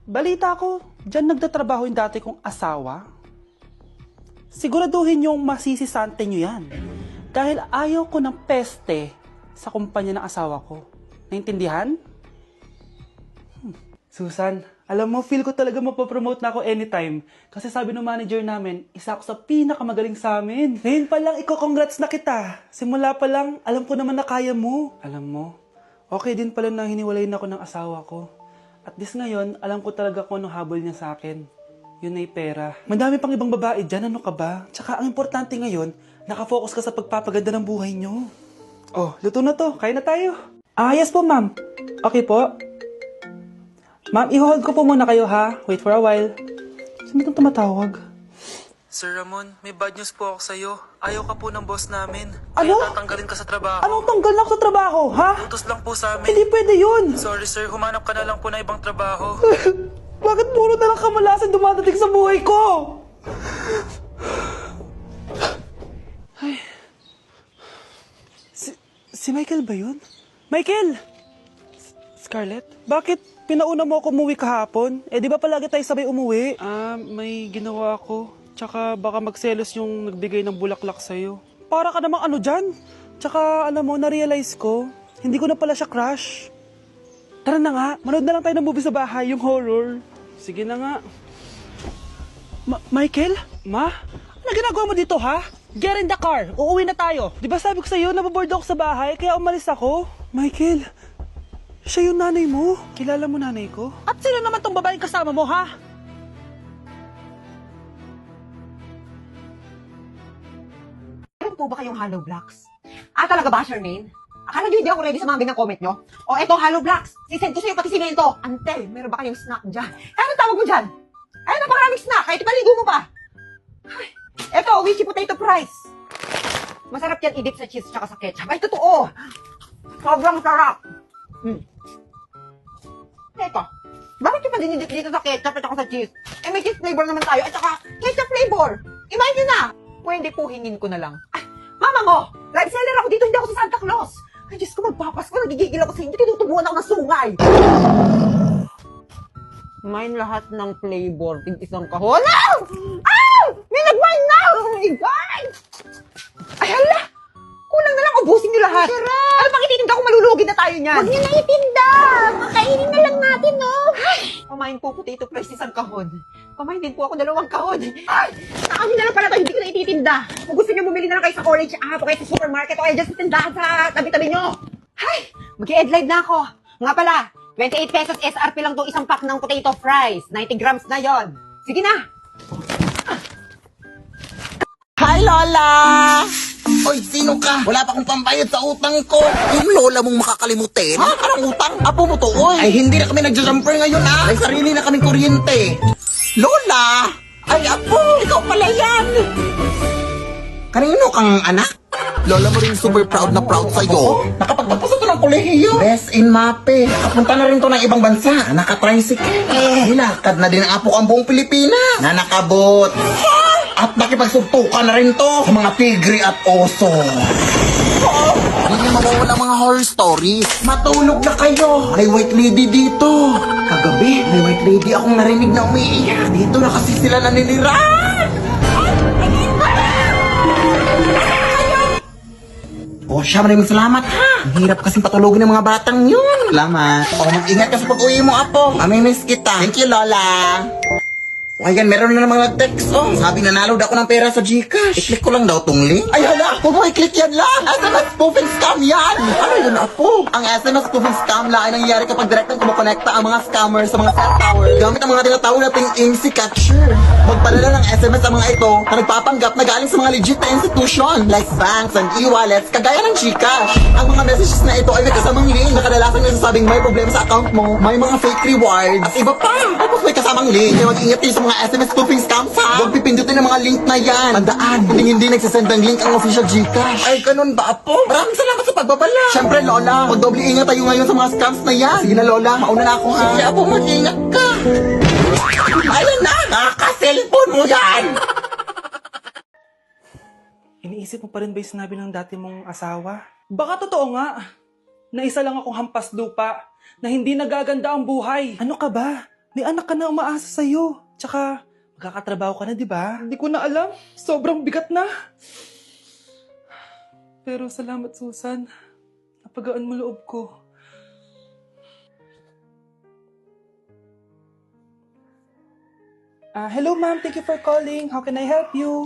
Balita ko, dyan nagtatrabaho yung dati kong asawa. Siguraduhin yung masisisante nyo yan. Dahil ayaw ko ng peste sa kumpanya ng asawa ko. Naintindihan? Susan, alam mo, feel ko talaga mapopromote na ako anytime. Kasi sabi ng manager namin, isa ako sa pinakamagaling sa amin. Ngayon pa lang, congrats na kita. Simula pa lang, alam ko naman na kaya mo. Alam mo, okay din pala na hiniwalayin ako ng asawa ko. At least ngayon, alam ko talaga kung anong habol niya sa akin. Yun ay pera. Madami pang ibang babae dyan, ano ka ba? Tsaka ang importante ngayon, nakafocus ka sa pagpapaganda ng buhay nyo. Oh, luto na to. Kain na tayo. Yes po, ma'am. Okay po. Ma'am, i-hold ko po muna kayo, ha? Wait for a while. Sino itong tumatawag? Sir Ramon, may bad news po ako sa'yo. Ayaw ka po ng boss namin. Ano? Kaya tatanggalin ka sa trabaho. Anong tanggal na ako sa trabaho, ha? Utos lang po sa amin. Hindi pwede yun. Sorry sir, humanap ka na lang po na ibang trabaho. Bakit puro na lang kamalasan dumadating sa buhay ko? Ay. Si Michael ba yun? Michael! Scarlett, bakit pinauna mo ako umuwi kahapon? Di ba palagi tayo sabay umuwi? May ginawa ako. Tsaka baka magselos yung nagbigay ng bulaklak sa'yo. Para ka namang ano dyan? Tsaka alam mo, na-realize ko, hindi ko na pala siya crush. Tara na nga, manood na lang tayo ng movie sa bahay, yung horror. Sige na nga. Michael? Ma? Ano ginagawa mo dito, ha? Get in the car, uuwi na tayo. Di ba sabi ko sa'yo, nababoard ako sa bahay, kaya umalis ako? Michael, siya yung nanay mo. Kilala mo nanay ko? At sino naman tong babaeng kasama mo, ha? Meron po ba kayong Hollow Blocks? Talaga ba, Charmaine? Akala nyo hindi ako ready sa mga ganyang comment nyo? O eto, Hollow Blocks. Sisend ko sa'yo pati simento. Ante, meron ba kayong snack dyan? Ano tawag mo dyan? Ay, napakaraming snack. Kahit ipaligo mo pa. Ay, eto, Wishy Potato Fries. Masarap yan i-dip sa cheese tsaka sa ketchup. Ay, totoo. Sobrang sarap. Eto, bakit yung pa dinidip dito sa ketchup at saka sa cheese? May cheese flavor naman tayo at saka ketchup flavor. Imahin nyo na. Pwede po hingin ko na lang. Ay, mama mo, live seller ako dito, hindi ako sa Santa Claus. Ay, Diyos ko, magpapasko, nagigigil ako sa inyo, tinutubuan ako ng sungay. Mine lahat ng flavor, isang kahon. Ah! Ah! May nag-mine na! Oh my God! Ay, hala! Kulang na lang, ubusin nyo lahat. Sarap! Ano pang ititinda kung malulugi na tayo niyan? Huwag niyo na itinda! Makainin na lang natin, no? Pamain po potato fries isang kahon. Pamain din po ako 2 kahon. Ay! Naamin na lang pala ito, hindi ko na ititinda. Kung gusto niyo bumili na lang kayo sa Orange App o kayo sa supermarket o kaya dyan sa tindahan sa tabi-tabi niyo. Ay! Mag-i-end live na ako. Nga pala, 28 pesos SRP lang itong isang pack ng potato fries. 90 grams na yon. Sige na! Hi, Lola! Oy, sino ka? Wala pa akong pambayad sa utang ko. Yung lola mong makakalimutin? Ha? Anong utang? Apo mo to, oy. Ay, hindi na kami nagja-jumper ngayon, ha? May sarili na kaming kuryente. Lola! Ay, apo! Ikaw pala yan! Kanino kang anak? Lola mo rin super proud na proud sa'yo. Nakapagtapos ito ng kolehiyo. Best in MAPE. Nakapunta na rin to ng ibang bansa. Nakatricycle. Nilakad na din ang apo ang buong Pilipinas. Na nakabot. At nakipagsuntukan na rin to sa mga tigre at oso. Hindi mawawala mga horror stories. Matulog na kayo. May white lady dito. Kagabi, may white lady akong narinig na umiiyak. Dito na kasi sila naninirahan. Oh, siya, maraming salamat ha. Ang hirap kasing patulogin ng mga batang yun. Salamat. O, mag-ingat ka sa pag-uwi mo, apo. Mamimiss kita. Thank you, Lola. O, ayan, meron na namang nag-text. Oh, sabi nanalo daw ako ng pera sa Gcash. I-click ko lang daw tong link. Ay, hala, huwag mo i-click yan lang. SMS spoofing scam yan. Ano yun, apo? Ang SMS spoofing scam lang ay nangyayari kapag direktang kumukonekta ang mga scammers sa mga cell towers gamit ang mga tinatawag nating IMSI catcher. Magpadala ng SMS ang mga ito na nagpapanggap na galing sa mga legit na institution like banks and e-wallets kagaya ng Gcash. Ang mga messages na ito ay may kasamang link na kadalasan nagsasabing may problema sa account mo, may mga fake rewards, at iba pa. Tapos may kasamang link. Kaya mag-ingat kayo sa mga SMS spoofing scams ha. Huwag pipindutin ang mga link na yan. Tandaan, hindi nagsasend ng link ang official Gcash. Ay, ganun ba, apo? Maraming salamat sa pagbabala. Siyempre, Lola, magdoble ingat tayo ngayon sa mga scams na yan. Sige na, Lola, mauna na ako ha. Sige, apo, mag-ingat ka. Ayun na, nakaka-cellphone mo yan. Iniisip mo pa rin ba yung sinabi ng dati mong asawa? Baka totoo nga, na isa lang akong hampas lupa, na hindi nagaganda ang buhay. Ano ka ba? May anak ka na umaasa sa'yo. Tsaka, magkakatrabaho ka na, di ba? Hindi ko na alam. Sobrang bigat na. Pero salamat, Susan. Napagaan mo loob ko. Hello, ma'am. Thank you for calling. How can I help you?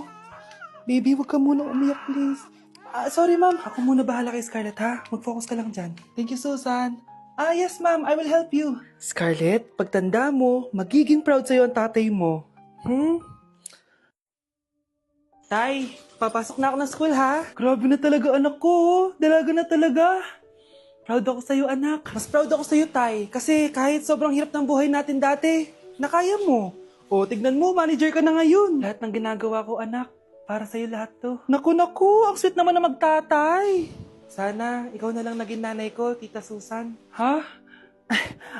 Baby, wag ka muna umiyak, please. Sorry, ma'am. Ako muna bahala kay Scarlett, ha? Mag-focus ka lang dyan. Thank you, Susan. Yes, ma'am. I will help you. Scarlett, pagtanda mo, magiging proud sa'yo ang tatay mo. Tay, papasok na ako ng school, ha? Grabe na talaga, anak ko. Dalaga na talaga. Proud ako sa'yo, anak. Mas proud ako sa'yo, Tay. Kasi kahit sobrang hirap ng buhay natin dati, nakaya mo. O, tignan mo, manager ka na ngayon. Lahat ng ginagawa ko, anak, para sa'yo lahat to. Naku, ang sweet naman na magtatay. Sana, ikaw na lang naging nanay ko, Tita Susan. Ha?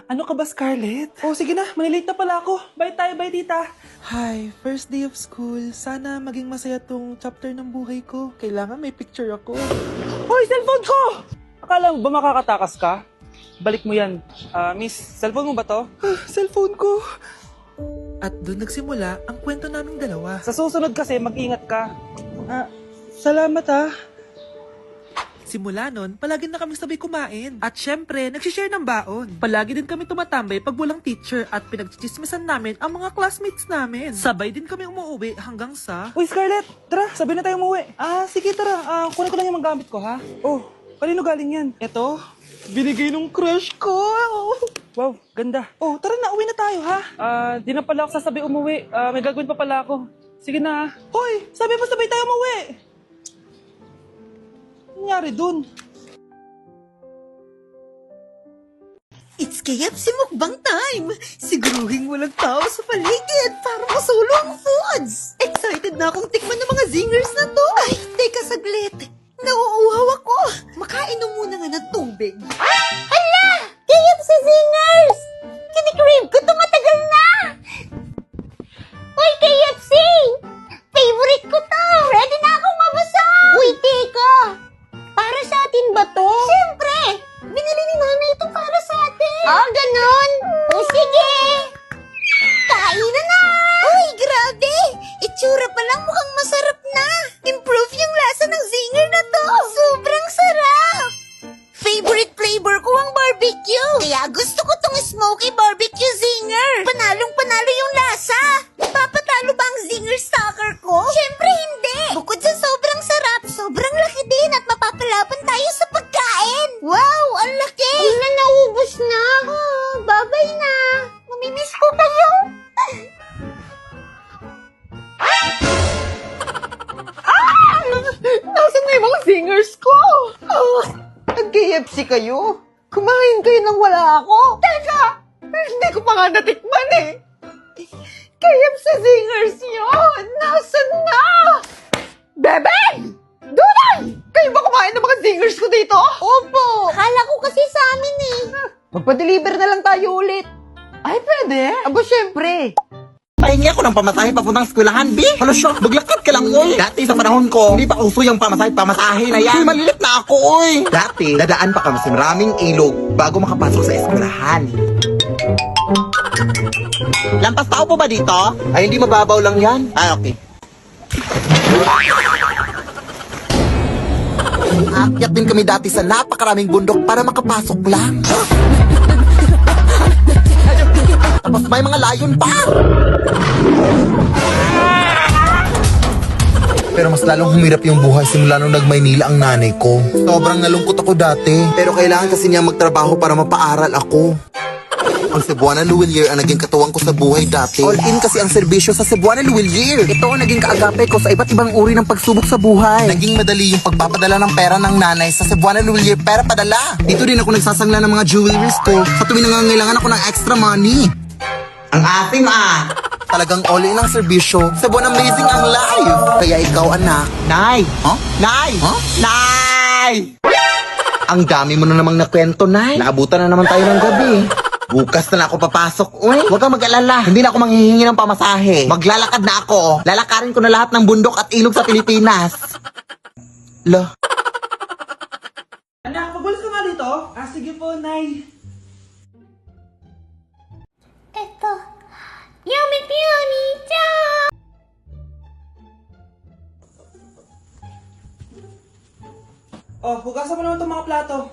Ano ka ba, Scarlett? Sige na, malilate na pala ako. Bye tayo, bye, Tita. Hi, first day of school. Sana maging masaya tong chapter ng buhay ko. Kailangan may picture ako. Hoy, cellphone ko! Akala mo ba makakatakas ka? Balik mo yan. Miss, cellphone mo ba to? Cellphone ko. At doon nagsimula ang kwento naming dalawa. Sa susunod kasi, mag-ingat ka. Salamat ha. Simula nun, palagi na kami sabay kumain. At syempre, nagsishare ng baon. Palagi din kami tumatambay pag walang teacher at pinagchichismisan namin ang mga classmates namin. Sabay din kami umuwi hanggang sa... Uy, Scarlett! Tara, sabay na tayo umuwi. Sige, tara. Kunin ko lang yung mga gamit ko, ha? Kanino galing yan? Eto, binigay nung crush ko. Wow, ganda. Tara na, uwi na tayo, ha? Di na pala ako sasabay umuwi. May gagawin pa pala ako. Sige na. Hoy, sabi mo sabay tayo umuwi. Ano nangyari dun? It's KFC mukbang time! Siguruhin walang tao sa paligid para masolo ang foods! Excited na akong tikman ng mga zingers na to! Ay, teka saglit! Nauuhaw ako! Makain muna nga ng tubig. Hala! KFC Zingers! Kinikrave ko ito matagal na! Uy, KFC! Favorite ko to! Ready na akong mabusog! Uy, teka! Para sa atin ba to? Siyempre! Binili ni Mama ito para sa atin! Ganon? Sige! Kain na! Uy, grabe! Itsura pa lang mukhang masarap na! Improve yung lasa ng zinger na to! Sobrang sarap! Favorite flavor ko ang barbecue! Kaya gusto ko tong smoky barbecue zinger! Panalong-panalo yung lasa! Papatalo ba ang zinger stalker ko? Siyempre hindi! Bukod sa sobrang sarap, sobrang laki din at mapapalaban tayo sa pagkain! Wow! Ang laki! Ina, naubos na! Babay na! Mamimiss ko kayo! Nasaan na yung mga singers ko? Nag-KFC kayo? Kumain kayo nang wala ako? Teka! Hindi ko pa nga natikman eh! KFC singers yun! Nasaan na? Bebe! Dunay! Kayo ba kumain ng mga singers ko dito? Opo! Akala ko kasi sa amin eh. Magpa-deliver na lang tayo ulit. Ay, pwede? Aba, syempre. Pahingi ako ng pamasahe papuntang eskwelahan, B. Halos maglakad ka lang, oy. Dati sa panahon ko, hindi pa uso yung pamasahe na yan. Malilit na ako, oy. Dati, dadaan pa kami sa maraming ilog bago makapasok sa eskwelahan. Lampas tao po ba dito? Ay, hindi mababaw lang yan. Okay. Aakyat din kami dati sa napakaraming bundok para makapasok lang. Tapos may mga layon pa. Pero mas lalong humirap yung buhay simula nung nag-Maynila ang nanay ko. Sobrang nalungkot ako dati. Pero kailangan kasi niya magtrabaho para mapaaral ako. Ang Cebuana Luwilier ang naging katuwang ko sa buhay dati. All-in kasi ang serbisyo sa Cebuana Luwilier. Ito ang naging kaagape ko sa iba't ibang uri ng pagsubok sa buhay. Naging madali yung pagpapadala ng pera ng nanay sa Cebuana Luwilier pera padala. Dito din ako nagsasangla ng mga jewelries ko sa tuwing nangangailangan ako ng extra money. Ang asim Talagang all-in ang serbisyo. Cebuana amazing ang life. Kaya ikaw anak. Nay! Huh? Nay! Huh? Nay! Ang dami mo na namang nakwento, Nay. Naabutan na naman tayo ng gabi. Bukas na ako papasok. Uy, huwag kang mag-alala. Hindi na ako manghihingi ng pamasahe. Maglalakad na ako. Lalakarin ko na lahat ng bundok at ilog sa Pilipinas. Anak, magulis ka nga dito? Sige po, Nay. Eto. Oh, hugasan mo naman itong mga plato.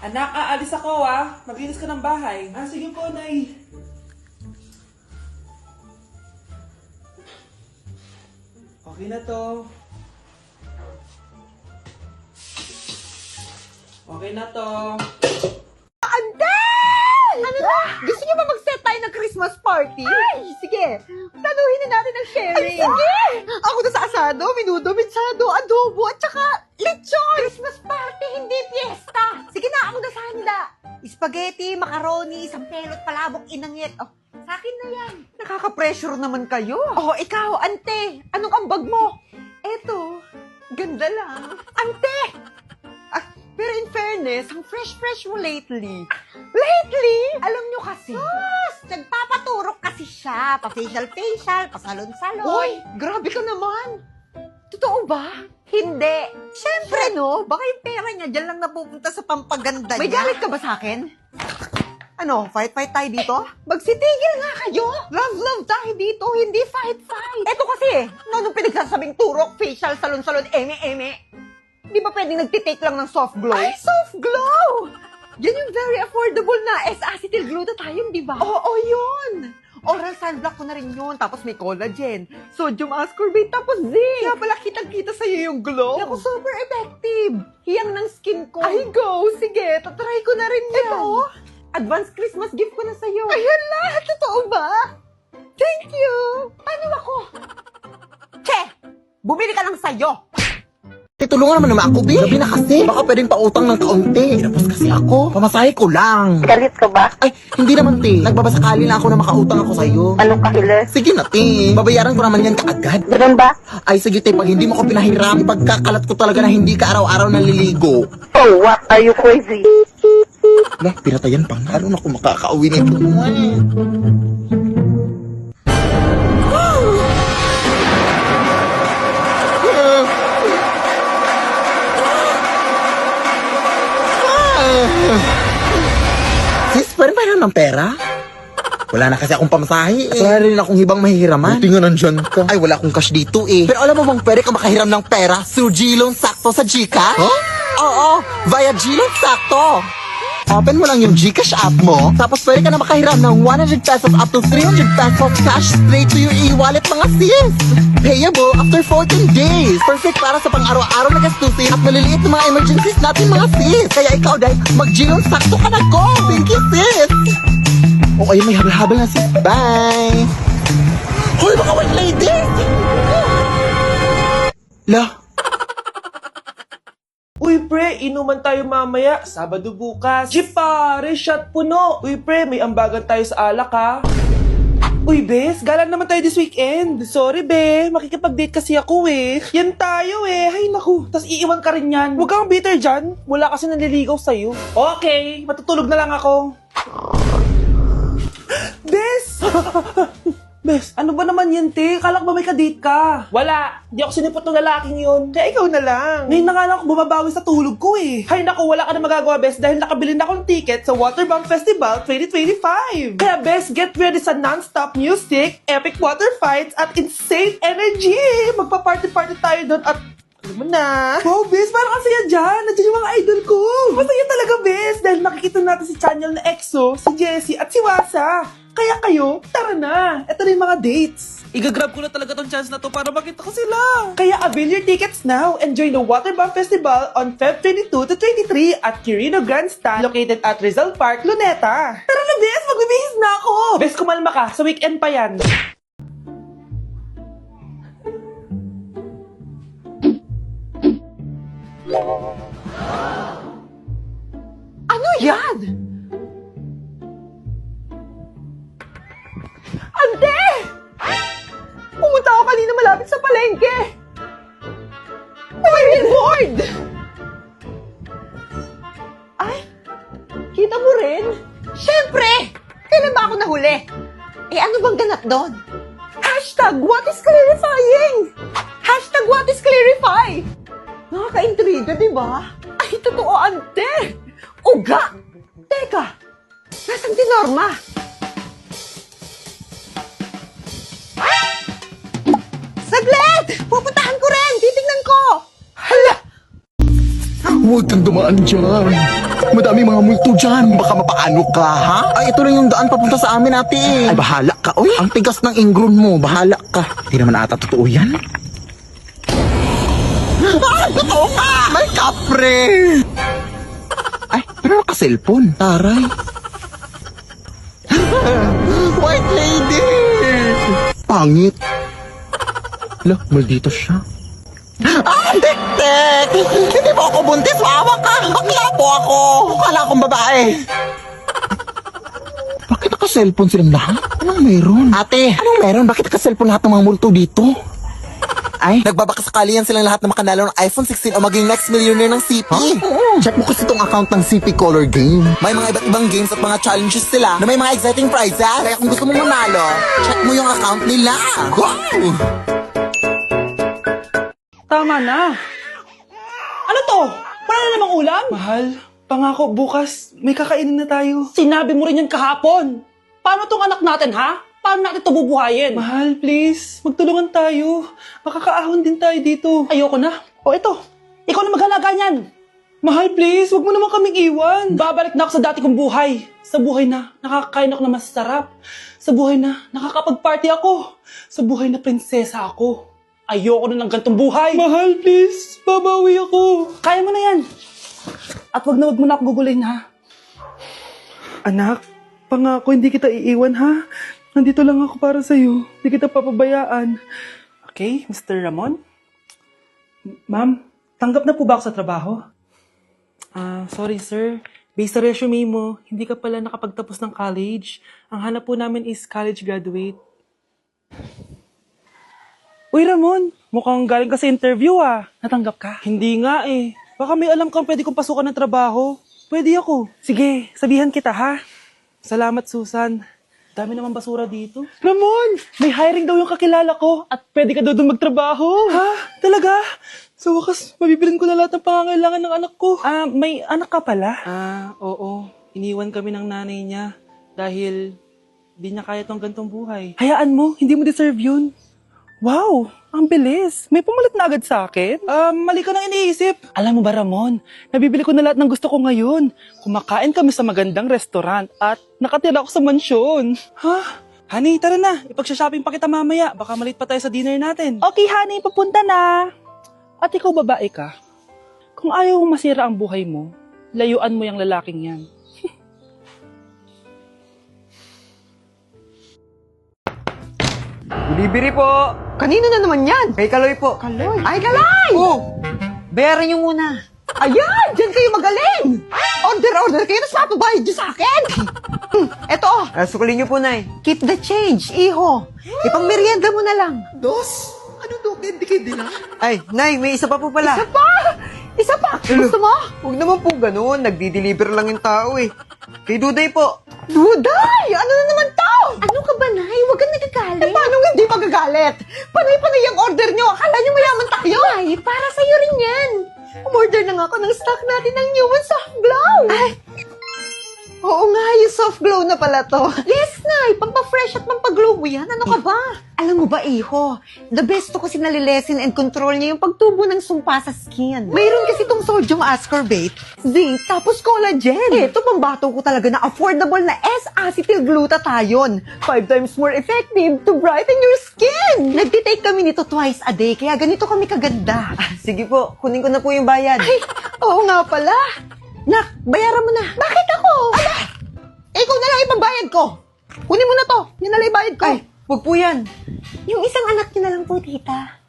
Anak, aalis ako Maglinis ka ng bahay. Sige po, Nay. Okay na to. Okay na to. Ante! Ano na? Gusto niyo ba mag-set tayo ng Christmas party? Ay, sige. Planuhin na natin ang sharing. Ay, sige! Ako na sa asado, minudo, mensado, adobo, at saka lechon! Christmas party, hindi fiesta! Sige na, ako na sa handa. Spaghetti, macaroni, sampelot, palabok, inangit. Oh, sa akin na yan. Nakaka-pressure naman kayo. Oh, ikaw, ante, anong ambag mo? Eto, ganda lang. Ante! Pero in fairness, ang fresh mo lately. Lately? Alam nyo kasi. Sus, nagpapaturok kasi siya. Pa-facial, pa-salon-salon. Uy, grabe ka naman. Totoo ba? Hindi. Siyempre, no? Baka yung pera niya dyan lang napupunta sa pampaganda niya. May galit ka ba sa akin? Ano, fight tayo dito? Magsitigil nga kayo! Love tayo dito, hindi fight. Eto kasi, nung pinagsasabing turok, facial, salon-salon, eme. Di ba pwedeng nagtitake lang ng soft glow? Ay, soft glow! Yan yung very affordable na S-acetyl glutathione, di ba? Oo, yun! Oral sunblock ko na rin yun. Tapos may collagen, sodium ascorbate, tapos zinc. Kaya pala kitang-kita sa'yo yung glow. Naku, super effective. Hiyang ng skin ko. Ay, go! Sige, tatry ko na rin yan. Ito, advance Christmas gift ko na sa'yo. Ayan lahat, totoo ba? Thank you! Paano ako? Che! Bumili ka lang sa'yo! Tulungan naman naman ako, Bi. Gabi na kasi. Baka pwedeng pautang ng kaunti. Tapos kasi ako, pamasahe ko lang. Galit ka ba? Ay, hindi naman, te. Nagbabasakali na ako na makautang ako sa'yo. Anong kahilas? Sige na, te. Babayaran ko naman yan kaagad. Ganun ba? Ay, sige, te. Pag hindi mo ko pinahiram, ipagkakalat ko talaga na hindi ka araw-araw naliligo. Oh, what? Are you crazy? Lah, pinatayan pa. Ano na kung makakauwi nito? Sis, pwede ba ng pera? Wala na kasi akong pamasahe eh. Wala rin akong hibang mahihiraman. Buti nga nandyan ka. Ay, wala akong cash dito eh. Pero alam mo bang pwede ka makahiram ng pera through G-Loan Sakto sa Gcash? Huh? Oo, via G-Loan Sakto. Open mo lang yung Gcash app mo, tapos pwede ka na makahiram ng 100 pesos up to 300 pesos cash straight to your e-wallet mga sis. Payable after 14 days. Perfect para sa pang-araw-araw na gastusin at maliliit na mga emergencies natin mga sis. Kaya ikaw, Day, mag-G-Loan Sakto ka na go. Thank you, sis. O ayun, may habal-habal na sis. Bye. Hoy, mga white lady. Lah. Uy pre, inuman tayo mamaya, Sabado bukas. Jeep pare, shot puno. Uy pre, may ambagan tayo sa alak ha. Uy, Bes, galang naman tayo this weekend. Sorry, Be. Makikipag-date kasi ako eh. Yan tayo eh. Ay, naku. Tas iiwan ka rin yan. Huwag kang bitter dyan. Wala kasi naliligaw sa'yo. Okay, matutulog na lang ako. Bes! Bes, ano ba naman yan, te? Kala ko ba may ka-date ka? Wala, di ako sinipot ng lalaking yun. Kaya ikaw na lang. Ngayon na nga lang ako bumabawi sa tulog ko eh. Hay naku, wala ka na magagawa, Bes, dahil nakabili na akong ticket sa Waterbomb Festival 2025. Kaya, Bes, get ready sa non-stop music, epic water fights, at insane energy. Magpa-party-party tayo doon at alam mo na. Wow, Bes, parang kasi yan dyan. Nandiyan yung mga idol ko. Masaya talaga, Bes, dahil makikita natin si Channel na EXO, si Jessie, at si Wasa. Kaya kayo, tara na. Ito na yung mga dates. Igagrab ko na talaga tong chance na to para makita ko sila. Kaya avail your tickets now and join the Waterbomb Festival on Feb 22 to 23 at Quirino Grandstand located at Rizal Park, Luneta. Tara na, Bes! Magbibihis na ako! Bes, kumalma ka. Sa weekend pa yan. Ano yan? Ante! Pumunta ako kanina malapit sa palengke. Uy, billboard! Ay, kita mo rin? Siyempre! Kailan ba ako nahuli? Eh, ano bang ganap doon? Hashtag, what is clarifying? Hashtag, what is clarify? Nakaka-intriga, di ba? Ay, totoo, ante! Uga! Teka, nasaan si Norma? Saglit! huwag kang dumaan dyan. Madaming mga multo dyan. Baka mapaano ka, ha? Ay, ito lang yung daan papunta sa amin, ate. Ay, bahala ka. Uy, ang tigas ng ingron mo. Bahala ka. Hindi naman ata totoo yan. Ay, totoo ka! May kapre! Ay, pero naka-cellphone. Taray. White lady! Pangit. Lo, maldito siya. Ah, tek-tek! Hindi mo ako buntis, maawa ka! Bakla po ako! Kala akong babae! Bakit naka-cellphone silang lahat? Anong meron? Ate, anong meron? Bakit naka-cellphone lahat ng mga multo dito? Ay, nagbabakasakali yan silang lahat na makanalo ng iPhone 16 o maging next millionaire ng CP. Huh? Check mo kasi itong account ng CP Color Game. May mga iba't ibang games at mga challenges sila na may mga exciting prizes. Kaya kung gusto mong manalo, check mo yung account nila. Wow! Tama na. Ano to? Wala na namang ulam? Mahal, pangako bukas may kakainin na tayo. Sinabi mo rin yan kahapon. Paano tong anak natin, ha? Paano natin ito bubuhayin? Mahal, please, magtulungan tayo. Makakaahon din tayo dito. Ayoko na. O ito, ikaw na maghalaga niyan. Mahal, please, wag mo naman kaming iwan. Babalik na ako sa dati kong buhay. Sa buhay na nakakain ako na masarap. Sa buhay na nakakapag-party ako. Sa buhay na prinsesa ako. Ayoko na ng gantong buhay. Mahal, please, babawi ako. Kaya mo na yan. At wag mo na ako gugulin, ha? Anak, pangako hindi kita iiwan, ha? Nandito lang ako para sa'yo. Hindi kita papabayaan. Okay, Mr. Ramon? Ma'am, tanggap na po ba ako sa trabaho? Sorry sir. Based sa resume mo, hindi ka pala nakapagtapos ng college. Ang hanap po namin is college graduate. Uy Ramon, mukhang galing ka sa interview Natanggap ka? Hindi nga eh. Baka may alam kang pwede kong pasukan ng trabaho. Pwede ako. Sige, sabihan kita ha. Salamat Susan. Dami naman basura dito. Ramon, may hiring daw yung kakilala ko at pwede ka daw doon magtrabaho. Ha? Talaga? Sa wakas, mabibilin ko na lahat ng pangangailangan ng anak ko. May anak ka pala? Oo. Iniwan kami ng nanay niya dahil di niya kaya tong gantong buhay. Hayaan mo, hindi mo deserve yun. Wow, ang bilis. May pumalit na agad sa akin? Mali ka nang iniisip. Alam mo ba, Ramon, nabibili ko na lahat ng gusto ko ngayon. Kumakain kami sa magandang restaurant at nakatira ako sa mansyon. Ha? Honey, tara na. Ipag-shopping pa kita mamaya. Baka malit pa tayo sa dinner natin. Okay, honey, papunta na. At ikaw babae ka. Kung ayaw mong masira ang buhay mo, layuan mo yung lalaking yan. Delivery po. Kanino na naman yan? Kay Kaloy po. Kaloy? Ay, Kaloy! Oh, bayaran niyo muna. Ayan! Diyan kayo magaling! Order kayo, tapos mapabayad niyo sa akin! Eto, sukulin niyo po, Nay. Keep the change, iho. Ipang merienda mo na lang. Dos? Ano to? Hindi lang? Ay, Nay, may isa pa po pala. Isa pa? Isa pa? Gusto mo? Huwag naman po ganun. Nagdi-deliver lang yung tao eh. Kay Duday po. Duday! Ano na naman to? Ano ka ba, Nay? Huwag kang nagagalit. Paano hindi magagalit? Panay-panay ang order nyo. Akala nyo mayaman tayo. Ay, para sa'yo rin yan. Umorder na nga ako ng stock natin ng Newman Soft Glow. Ay, oo nga, yung soft glow na pala to. Yes, Nay. Pampafresh at pampaglow mo yan. Ano ka ba? Alam mo ba, iho, the best to kasi nalilesen and control niya yung pagtubo ng sumpa sa skin. Mayroon kasi tong sodium ascorbate, zinc, tapos collagen. Ito, pambato ko talaga na affordable na S-acetylglutathione. 5 times more effective to brighten your skin. Nagtitake kami nito twice a day, kaya ganito kami kaganda. Sige po, kunin ko na po yung bayad. Ay, oo nga pala. Nak, bayaran mo na. Bakit ako? Ala, ikaw na lang ipambayad ko. Kunin mo na to. Yan na lang ibayad ko. Ay, wag po yan. Yung isang anak niyo na lang po, tita.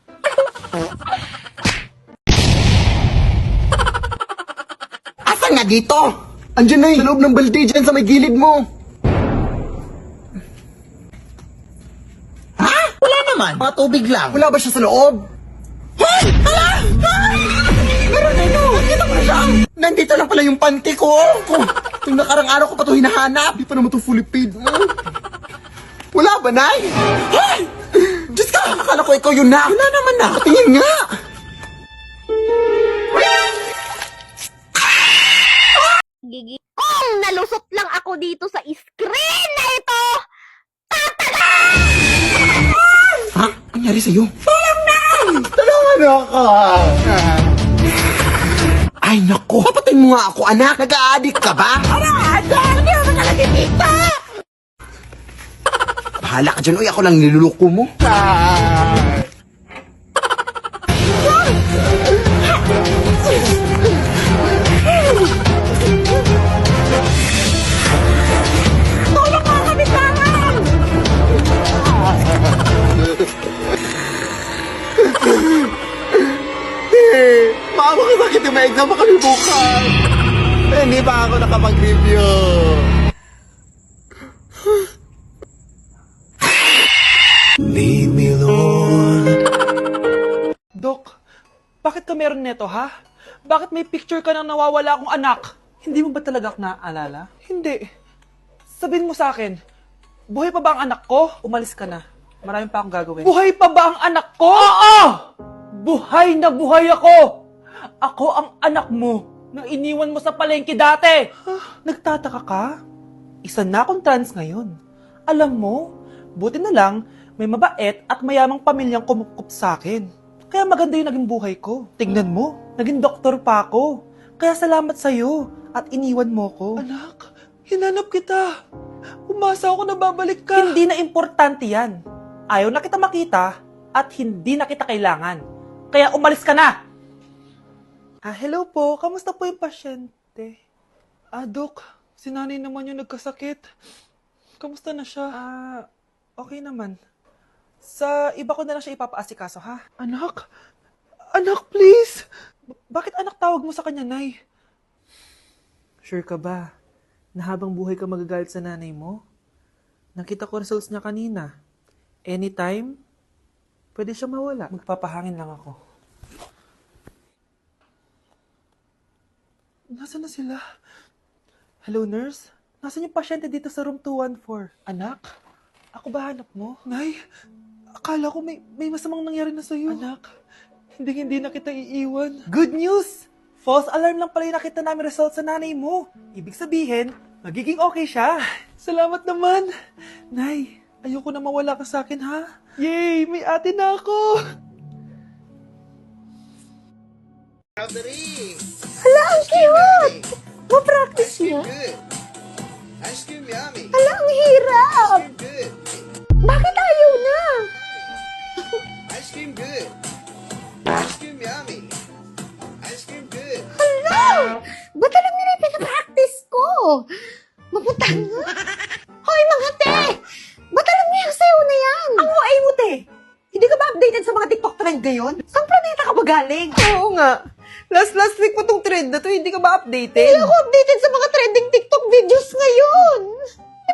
Asan nga dito? Andiyan na sa loob ng balde dyan sa may gilid mo. Ha? Wala naman. Mga tubig lang. Wala ba siya sa loob? Hey! Hala! Ay! Meron na yun! Kita mo na siya! Nandito lang pala yung panty ko. Yung nakarang araw ko pa ito hinahanap. Di pa naman ito fully paid. Wala ba, Nay? Hey! Diyos ka! Akala ko ikaw yun na. Wala naman na. Tingin nga. Kung nalusot lang ako dito sa screen na ito, Ha? Anong nangyari sa'yo? Tulong na! Tulungan ako! Ay, naku. Papatayin mo nga ako, anak. Nag-a-addict ka ba? Anak! Hindi ako nakalagay dito! Bahala ka dyan. Uy, ako lang niluluko mo. Tulong mo kami, Tarang! Baka makasakit yung may exam kami bukas. Hindi pa ako nakapag-review. Leave me alone. Dok, bakit ka meron neto, ha? Bakit may picture ka ng nawawala akong anak? Hindi mo ba talaga ako naaalala? Hindi. Sabihin mo sa akin, buhay pa ba ang anak ko? Umalis ka na. Marami pa akong gagawin. Buhay pa ba ang anak ko? Oo! Buhay na buhay ako! Ako ang anak mo na iniwan mo sa palengke dati! Nagtataka ka? Isa na akong trans ngayon. Alam mo, buti na lang, may mabait at mayamang pamilyang kumukup sa akin. Kaya maganda yung naging buhay ko. Tignan mo, naging doktor pa ako. Kaya salamat sa'yo at iniwan mo ko. Anak, hinanap kita. Umasa ako na babalik ka. Hindi na importante yan. Ayaw na kita makita at hindi na kita kailangan. Kaya umalis ka na! Hello po. Kamusta po yung pasyente? Dok, si nanay naman yung nagkasakit. Kamusta na siya? Okay naman. Sa iba ko na lang siya ipapaasikaso, ha? Anak? Anak, please! Bakit anak tawag mo sa kanya, Nay? Sure ka ba na habang buhay ka magagalit sa nanay mo? Nakita ko results niya kanina. Anytime, pwede siya mawala. Magpapahangin lang ako. Nasaan na sila? Hello, nurse? Nasaan yung pasyente dito sa room 214? Anak? Ako ba hanap mo? Nay, akala ko may masamang nangyari na sa'yo. Anak, hindi na kita iiwan. Good news! False alarm lang pala yung nakita namin result sa nanay mo. Ibig sabihin, magiging okay siya. Salamat naman. Nay, ayoko na mawala ka sa akin, ha? Yay! May ate na ako! Hala, ang cute! Ma-practice niya? Ice cream yummy. Hala, ang hirap! Good. Bakit ayaw na? Ice cream good. Ice cream yummy. Ice cream good. Hala! Ba't alam niyo na yung pinapractice ko? Mapunta nga. Hoy, mga te! Ba't alam niyo yung sayo na yan? Ang waay mo, te! Hindi ka ba updated sa mga TikTok trend ngayon? Saan planeta ka ba galing? Oo nga. Last week mo tong trend na to, hindi ka ba updated? Hindi ako updated sa mga trending TikTok videos ngayon.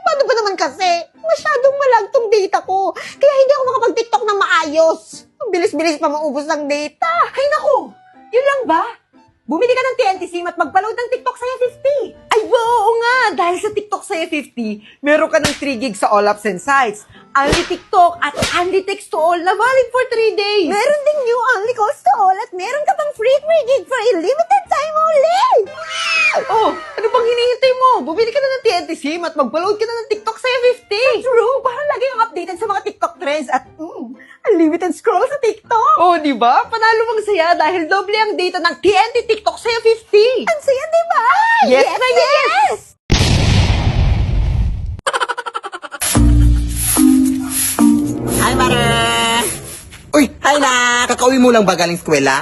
Paano ba naman kasi? Masyadong malag tong data ko. Kaya hindi ako makapag-TikTok na maayos. Ang bilis-bilis pa maubos ng data. Ay naku! Yun lang ba? Bumili ka ng TNT SIM at magpa-load ng TikTok Saya 50. Ay, oo nga! Dahil sa TikTok Saya 50, meron ka ng 3 gigs sa all apps and sites. Only TikTok at only text to all na valid for 3 days. Meron ding new only calls to all at meron ka pang free gig for a limited time only. Oh, ano bang hinihintay mo? Bumili ka na ng TNT SIM at magpa-load ka na ng TikTok Saya 50. True, parang lagi kang updated sa mga TikTok trends at unlimited scroll sa TikTok. Oh, di ba? Panalo mang saya dahil doble ang data ng TNT TikTok Saya 50. Ang saya, di ba? Yes na yes! Hi, Mare! Uy, hi na! Kakauwi mo lang ba galing eskwela?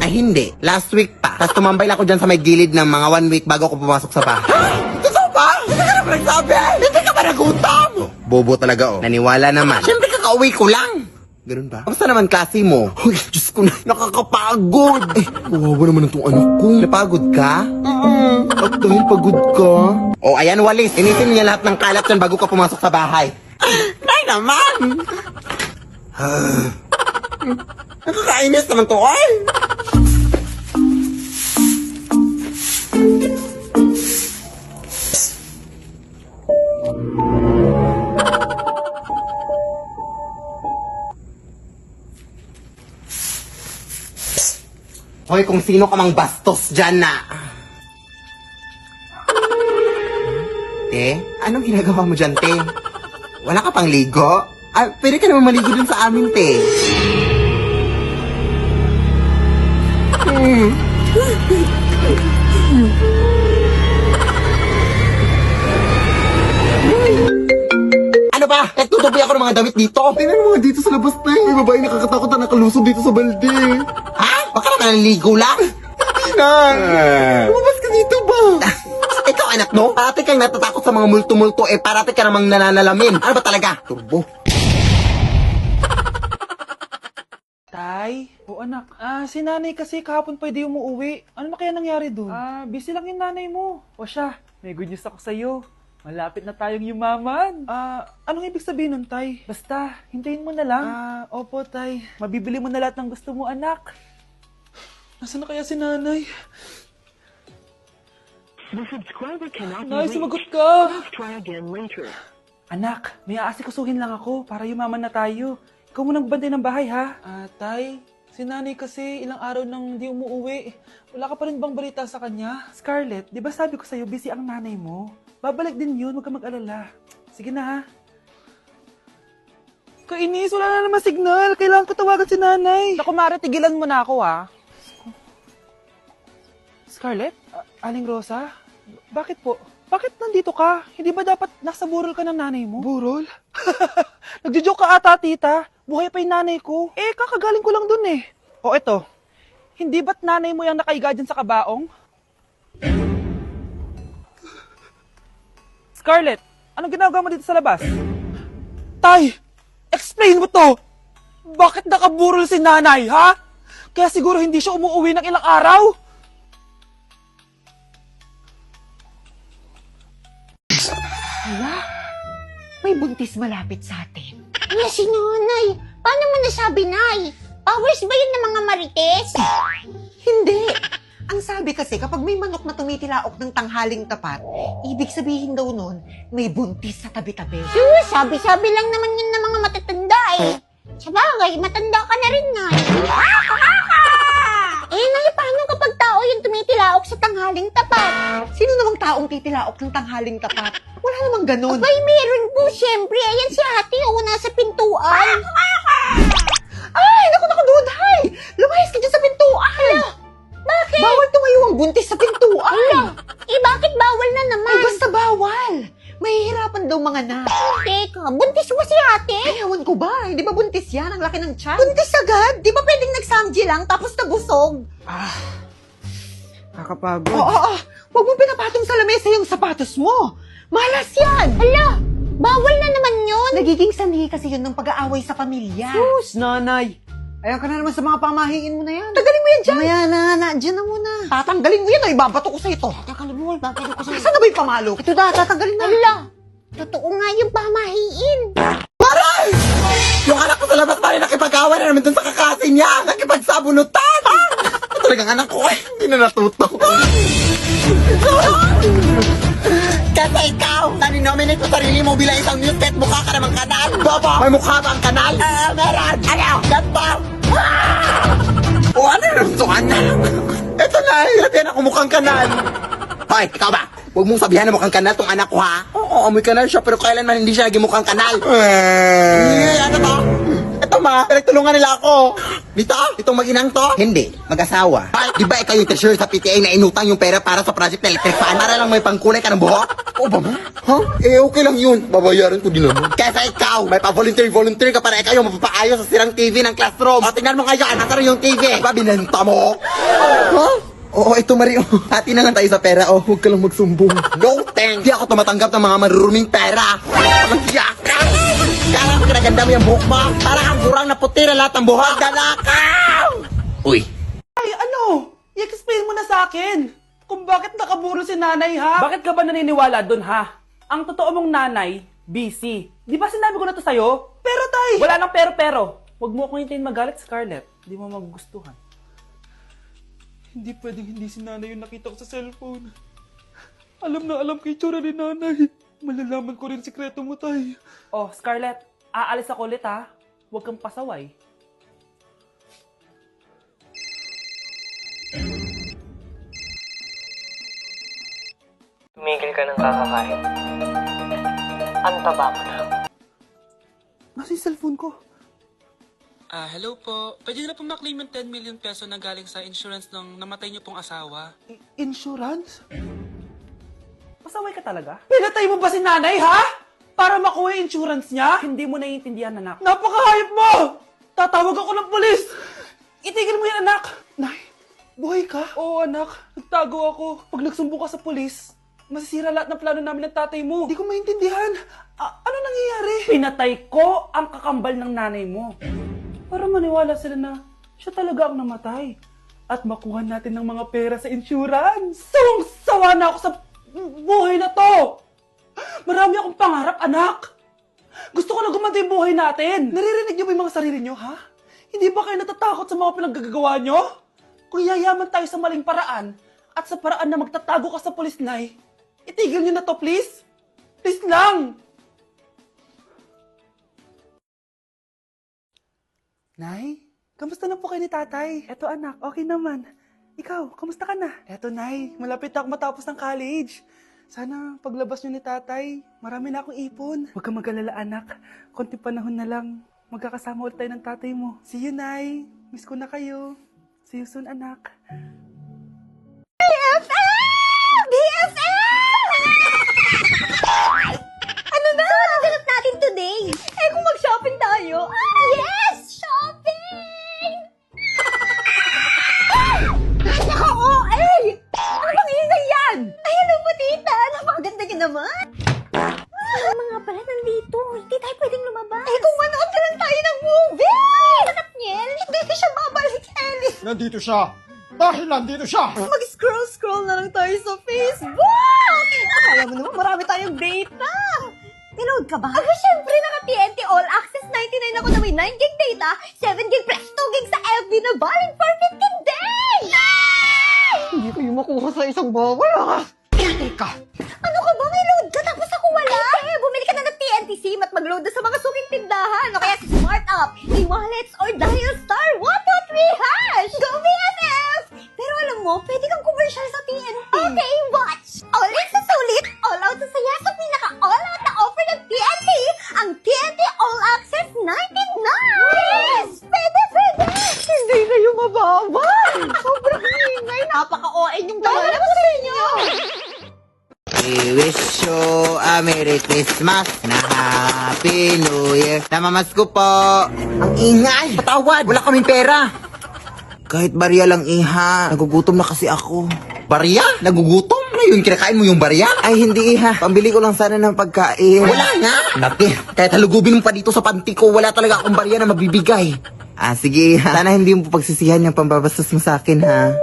Ay, hindi. Last week pa. Tapos tumambay lang ako dyan sa may gilid ng mga 1 week bago ako pumasok sa bahay. Totoo ba? Hindi ka naman nagsabi! Hindi ka ba nagutom? Bobo talaga, oh. Naniwala naman. Siyempre, kakauwi ko lang. Ganun ba? Kamusta naman klase mo? Uy, Diyos ko na, nakakapagod. Eh, kawawa naman itong anak ko. Napagod ka? At dahil pagod ka? Oh, ayan, walis. Inisin niya lahat ng kalat yan bago ka pumasok sa bahay. Nay naman! Nakakainis naman to, ay! Hoy, kung sino ka mang bastos dyan na. Te, anong ginagawa mo dyan, te? Wala ka pang ligo? Pwede ka naman maligo dun sa amin, te. Ano ba? Nagtutuboy ako ng mga damit dito. Tingnan mo mga dito sa labas, Tay. May babae nakakatakot na nakalusod dito sa balde. Ha? Baka naman naliligo lang? Hindi na. Lumabas ka dito ba? Ikaw anak no? Parati kang natatakot sa mga multo-multo parati ka namang nananalamin. Ano ba talaga? Turbo. Tay? O anak, si nanay kasi kahapon pwede umuwi. Ano na kaya nangyari doon? Busy lang yung nanay mo. O siya, may good news ako sa'yo. Malapit na tayong yumaman. Anong ibig sabihin nun, Tay? Basta, hintayin mo na lang. Opo, Tay. Mabibili mo na lahat ng gusto mo, anak. Nasaan na kaya si nanay? Nay, sumagot ka! Anak, may aasikusuhin lang ako para yumaman na tayo. Ikaw mo nang bantay ng bahay, ha? Tay, si nanay kasi ilang araw nang di umuwi. Wala ka pa rin bang balita sa kanya? Scarlett, di ba sabi ko sa'yo, busy ang nanay mo? Babalik din yun, huwag ka mag-alala. Sige na, ha? Kainis, wala na naman signal. Kailangan ko tawagan si nanay. Naku, Mare, tigilan mo na ako, ha? Scarlett? Aling Rosa? Bakit po? Bakit nandito ka? Hindi ba dapat nasa burol ka ng nanay mo? Burol? Nagjo-joke ka ata, tita. Buhay pa yung nanay ko. Kakagaling ko lang dun eh. O eto, hindi ba't nanay mo yung nakaiga dyan sa kabaong? Scarlett, anong ginagawa mo dito sa labas? Tay, explain mo to! Bakit nakaburol si nanay, ha? Kaya siguro hindi siya umuwi ng ilang araw? May buntis malapit sa atin. Ala, si nanay. Paano mo nasabi, nay? Powers ba yun ng mga marites? Hindi. Ang sabi kasi, kapag may manok na tumitilaok ng tanghaling tapat, ibig sabihin daw nun, may buntis sa tabi-tabi. Sus, sabi-sabi lang naman yun ng mga matatanda eh. Sabagay, matanda ka na rin, nay. Nay, paano kapag tao yung tumitilaok sa tanghaling tapat? Sino namang taong titilaok ng tanghaling tapat? Wala namang ganun. Abay, meron po, syempre. Ayan si ate, nasa pintuan. Ay, naku, Duday! Lumayas ka dyan sa pintuan! Bakit? Bawal tumayo ang buntis sa pintuan! Bakit bawal na naman? Ay, basta bawal! Mahihirapan daw mga anak. Teka, buntis ba si ate? Ay, ewan ko ba? Di ba buntis yan? Ang laki ng tiyan. Buntis agad? Di ba pwedeng nagsamji lang tapos nabusog? Kakapagod. Oo. Huwag mong pinapatong sa lamesa yung sapatos mo. Malas yan! Hala, bawal na naman yun. Nagiging sanhi kasi yun ng pag-aaway sa pamilya. Sus, nanay. Ayan ka na naman sa mga pamahiin mo na yan. Tagalin mo yan dyan. Mamaya na, dyan na muna. Tatanggalin mo yan o ibabato ko sa ito. Tagalin mo, bakit ako sa'yo? Saan na ba yung pamalo? Ito na, tatanggalin na. Hala, totoo nga yung pamahiin. Paray! Yung anak ko sa labas pa rin nakipag-away na naman dun sa kakasin niya. Nakipagsabunutan. Talagang anak ko hindi na natuto. Kasi ikaw, naninominate mo sarili mo bilang isang news kahit mukha ka namang kanal. Baba, may mukha ba ang kanal? Meron. Ano? Ganto. O ano yung nasukan na? Eto na, yan ako mukhang kanal. Hoy, ikaw ba? Huwag mong sabihan na mukhang kanal tong anak ko ha. Oo, amoy kanal siya pero kailanman hindi siya naging mukhang kanal. Ano to? Eto ma, pinagtulungan nila ako. Dito? Itong mag-inang to? Hindi, mag-asawa. Ay, di ba ikaw yung treasurer sa PTA na inutang yung pera para sa project na electric fan? Para lang may pangkulay ka ng buhok? Oo ba ma? Ha? Okay lang yun. Babayaran ko din naman. Kesa ikaw, may pa-volunteer ka para ikaw yung mapapaayos sa sirang TV ng classroom. O, tingnan mo ngayon, nasa rin yung TV. Diba, binenta mo? Ha? Oo, ito Mario. Hati na lang tayo sa pera. Oh, huwag ka lang magsumbong. No, thanks. Di ako tumatanggap ng mga maruruming pera. Magsiyak ka. Kala ko kinaganda mo yung buhok mo. Para kang kurang na puti na lahat ng buhok. Dalakaw! Uy. Ay, ano? I-explain mo na sa akin. Kung bakit nakaburol si nanay, ha? Bakit ka ba naniniwala dun, ha? Ang totoo mong nanay, busy. Di ba sinabi ko na to sa'yo? Pero, tay! Wala nang pero. Huwag mo akong hintayin magalit, Scarlett. Di mo magugustuhan. Hindi pwedeng hindi si nanay yung nakita ko sa cellphone. Alam na alam kay tsura ni nanay. Malalaman ko rin sikreto mo, tay. Oh, Scarlett, aalis ako ulit, ha? Huwag kang pasaway. Tumigil ka ng kakakain. Ang taba mo na. Nasa yung cellphone ko? Hello po. Pwede na po maklaim yung 10 million peso na galing sa insurance ng namatay niyo pong asawa. Insurance? Pasaway ka talaga? Pinatay mo ba si nanay, ha? Para makuha yung insurance niya? Hindi mo naiintindihan, anak. Napakahayop mo! Tatawag ako ng pulis! Itigil mo yan, anak! Nay, buhay ka? Oo, anak. Nagtago ako. Pag nagsumbong ka sa pulis, masisira lahat ng plano namin ng tatay mo. Hindi ko maintindihan. Ano nangyayari? Pinatay ko ang kakambal ng nanay mo. Para maniwala sila na siya talaga ang namatay. At makuha natin ng mga pera sa insurance. Sawang-sawa na ako sa buhay na to. Marami akong pangarap, anak. Gusto ko na gumanda yung buhay natin. Naririnig niyo ba yung mga sarili niyo, ha? Hindi ba kayo natatakot sa mga pinaggagawa niyo? Kung yayaman tayo sa maling paraan at sa paraan na magtatago ka sa pulis, Nay, itigil niyo na to, please. Please lang. Nay, kamusta na po kayo ni tatay? Eto anak, okay naman. Ikaw, kamusta ka na? Eto Nay, malapit na ako matapos ng college. Sana paglabas niyo ni tatay, marami na akong ipon. Huwag kang mag-alala anak, konti panahon na lang. Magkakasama ulit tayo ng tatay mo. See you, Nay. Miss ko na kayo. See you soon, anak. Ano na? So, anong ganap natin today? Eh, kung mag-shopping tayo. Yes! Shopping! Naka-OA! Ano bang ingay yan? Ay, ano po, tita? Napakaganda niyo naman. Mga pala nandito. Hindi tayo pwedeng lumabas. Eh, kung manood na lang tayo ng movie! Sakit niel. Hindi ko siya babalik, Ellie. Nandito siya! Dahil nandito siya! Mag-scroll-scroll na lang tayo sa Facebook! Akala mo naman marami tayong data! Tinood ka ba? Aba, syempre, naka-TNT All Access 99 ako na may 9 gig data, 7 gig plus 2 gig sa FB na valid for 15 days! Yay! Hindi ko yung makuha sa isang bawal, ah! Teka! Ano ka ba? May load ka tapos ako wala? Eh, bumili ka na ng TNT SIM at mag-load na sa mga suking tindahan o kaya sa Smart App, e-wallets, or dial star 123 hash! Go BFF! Pero alam mo, pwede kang commercial sa TNT. Okay, watch! All in sa sulit, all out sa saya sa pinaka-all out na offer ng TNT, ang TNT All Access 99! Yes! Pwede, pwede! Hindi na yung mababal! Sobrang ingay! Napaka-OA yung dalawa ko sa inyo! We wish you a Merry Christmas na Happy New Year. Namamas ko po. Ang ingay! Patawad! Wala kaming pera! Kahit barya lang, iha. Nagugutom na kasi ako. Barya? Nagugutom? Na yun, kinakain mo yung barya? Ay, hindi, iha. Pambili ko lang sana ng pagkain. Wala nga! Naki, kahit halugubin mo pa dito sa panty ko, wala talaga akong barya na mabibigay. Sige, iha. Sana hindi mo pagsisihan yung pambabastos mo sa akin, ha?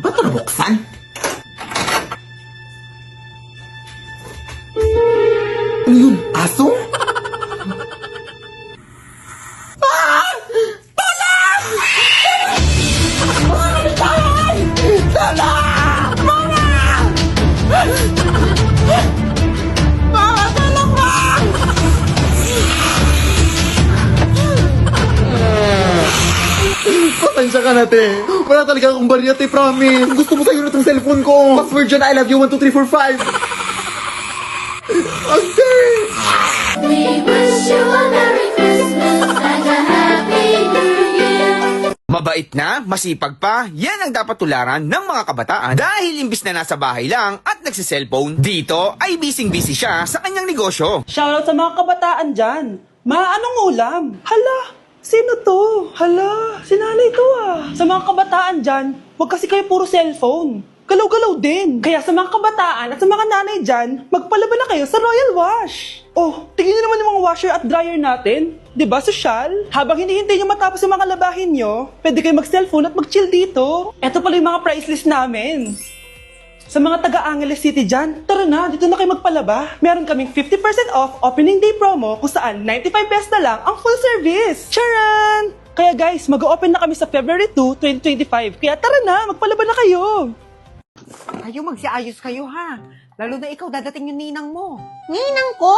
Ba't ito nabuksan? Ano yun? Aso? Ah! Tulong! Mga kapitan! Tulong! Mga! Mga tulong mo! Pasensya ka na, te. Wala talaga akong barya, te, promise. Gusto mo sa'yo na itong cellphone ko. Password dyan, I love you, 1, 2, 3, 4, 5. Ate! We wish you a Merry Christmas and a Happy New Year. Mabait na, masipag pa, yan ang dapat tularan ng mga kabataan dahil imbis na nasa bahay lang at nagsiselfone, dito ay busy-busy siya sa kanyang negosyo. Shoutout sa mga kabataan dyan. Anong ulam? Hala, sino to? Hala, si nanay to ah. Sa mga kabataan dyan, huwag kasi kayo puro cellphone. Galaw-galaw din. Kaya sa mga kabataan at sa mga nanay dyan, magpalaban na kayo sa Royal Wash. Oh, tingnan niyo naman yung mga washer at dryer natin. Diba, sosyal? Habang hinihintay nyo matapos yung mga labahin nyo, pwede kayo mag-cellphone at mag-chill dito. Eto pala yung mga price list namin. Sa mga taga-Angeles City dyan, tara na, dito na kayo magpalaba. Meron kaming 50% off opening day promo kung saan 95 pesos na lang ang full service. Charan! Kaya guys, mag-open na kami sa February 2, 2025. Kaya tara na, magpalaba na kayo. Kayo magsiayos kayo, ha? Lalo na ikaw, dadating yung ninang mo. Ninang ko?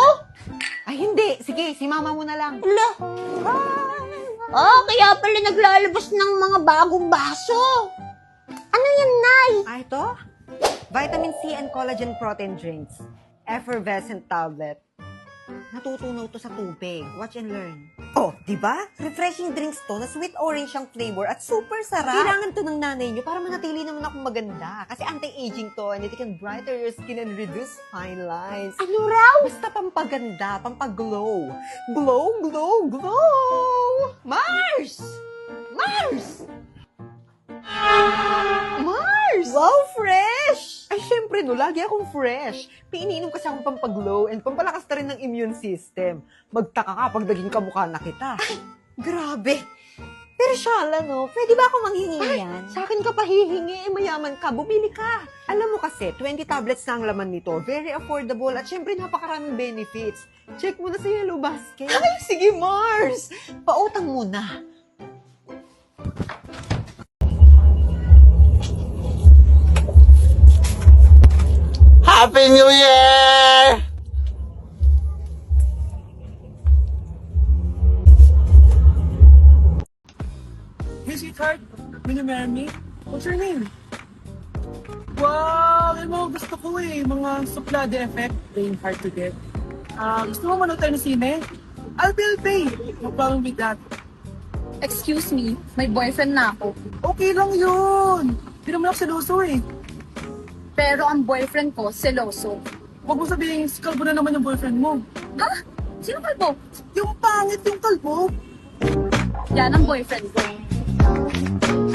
Ay, hindi. Sige, si mama mo na lang. Ala. Oh, kaya pala naglalabas ng mga bagong baso. Ano yan, Nay? Ah, ito? Vitamin C and collagen protein drinks. Effervescent tablet. Natutunaw to sa tubig. Watch and learn. Oh, di ba? Refreshing drinks to na sweet orange ang flavor at super sarap. Kailangan to ng nanay nyo para manatili naman akong maganda. Kasi anti-aging to and it can brighter your skin and reduce fine lines. Ano raw? Basta pampaganda, pampaglow. Glow, glow, glow! Mars! Mars! Mars! Wow, fresh! Ay, syempre no, lagi akong fresh. Iniinom kasi akong pampaglow and pampalakas na rin ng immune system. Magtaka ka pag naging kamukha na kita. Ay, grabe! Pero Shala, no, pwede ba ako manghingi yan? Sa akin ka pa hihingi, mayaman ka, bumili ka. Alam mo kasi, 20 tablets na ang laman nito. Very affordable at syempre napakaraming benefits. Check mo na sa Yellow Basket. Ay, sige Mars! Pautang muna. Happy New Year! Hey, sweetheart. Will you marry me? What's your name? Wow! Yung mga gusto ko eh. Mga suplade effect. Playing hard to get. Gusto mo manood tayo ng sine? I'll pay. No problem with that. Excuse me, may boyfriend na ako. Okay lang yun. Hindi naman ako seloso eh. Pero ang boyfriend ko, seloso. Huwag mo sabihin, kalbo na naman yung boyfriend mo. Ha? Sino kalbo? Yung pangit yung kalbo. Yan ang boyfriend ko.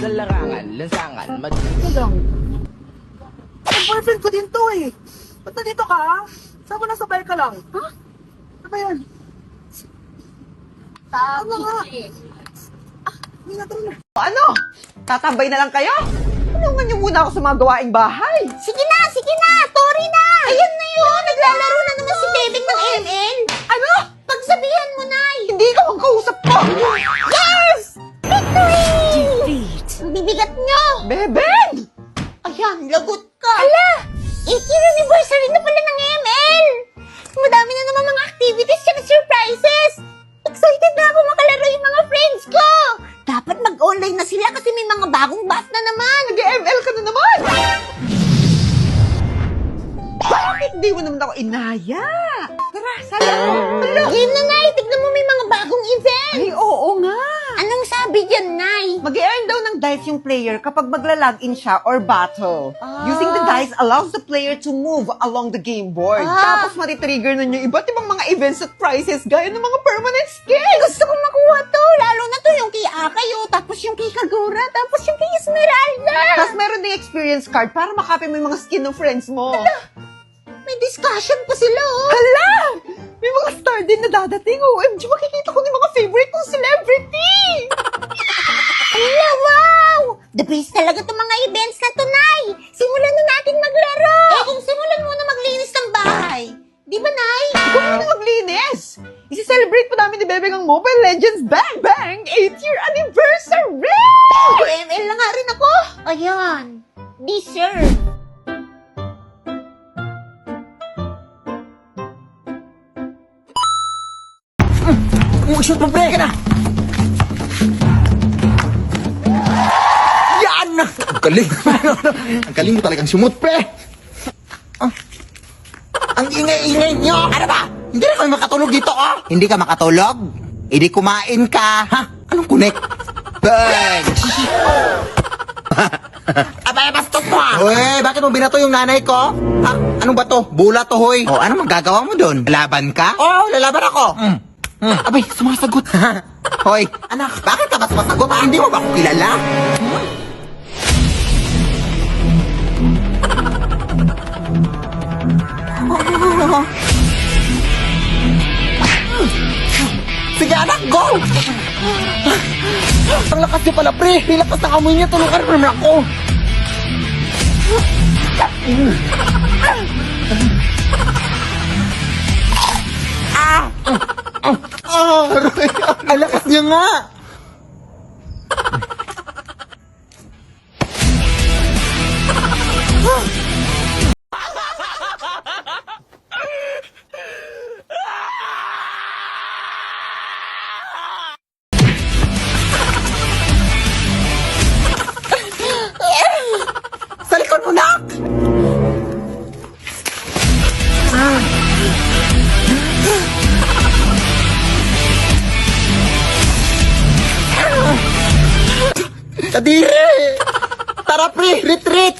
Larangan, lansangan, Ito lang. Ang boyfriend ko din to eh. Ba't nandito ka? Saan mo nasabay ka lang? Ha? Ano ba yan? Tabi nga? eh. Hindi na na. Ano? Tatambay na lang kayo? Tulungan niyo muna ako sa mga gawaing bahay. Sige na, Tori na. Ayan na yun, naglalaro na naman si Bebek ng ML. Ano? Pagsabihan mo, Nay. Hindi ikaw ang kausap ko! Yes! Victory! Ang bibigat nyo. Bebeng! Ayan, lagot ka. Ala, 8th anniversary na pala ng ML. Madami na naman mga activities at surprises. Excited na ako makalaro yung mga friends ko. Dapat mag-online na sila kasi may mga bagong buff na naman. Nag-ML ka na naman! Bakit di mo naman ako inaya? Tara, sana mo. Game na, Nay. Tignan mo may mga bagong event. Ay, oo nga. Anong sabi dyan, Nay? Mag-earn daw ng dice yung player kapag magla-login siya or battle. Using the dice allows the player to move along the game board. Tapos matitrigger na niyo iba't ibang mga events at prizes gaya ng mga permanent skins. Gusto ko makuha to. Lalo na to yung kay Akayo, tapos yung kay Kagura, tapos yung kay Esmeralda. Tapos meron ding experience card para makapin mo yung mga skin ng friends mo. May discussion pa sila, oh. Hala! May mga star din na dadating. OMG, makikita ko yung mga favorite kong celebrity! Hala, wow! The best talaga itong mga events na to, Nay. Simulan na natin maglaro. Eh, kung simulan muna maglinis ng bahay. Di ba, Nay? Ikaw na maglinis! Isi-celebrate pa namin ni Bebeng ang Mobile Legends Bang Bang 8th year anniversary! ML na nga rin ako. Ayan. Deserve. Shoot mo, pre! Ka na! Yan! Ang galing! Ang galing mo talagang sumut, pre! Ah. Ang ingay-ingay nyo! Ano ba? Hindi na kami makatulog dito, oh! Hindi ka makatulog? Hindi kumain ka! Ha? Anong connect? Bang! Abay, bastos mo, ah! Hoy, bakit mo binato yung nanay ko? Ha? Anong ba to? Bula to, hoy! O, ano magagawa mo doon? Laban ka? Oo, lalaban ako! Abay, sumasagot. Hoy, anak, bakit ka ba sumasagot? Hindi mo ba ako kilala? Sige, anak, go! Ang lakas niya pala, pre. Ang lakas ng amoy niya. Tulungan mo naman ako. Aray! Ang lakas niya nga! Kadiri! Tara pre, retreat!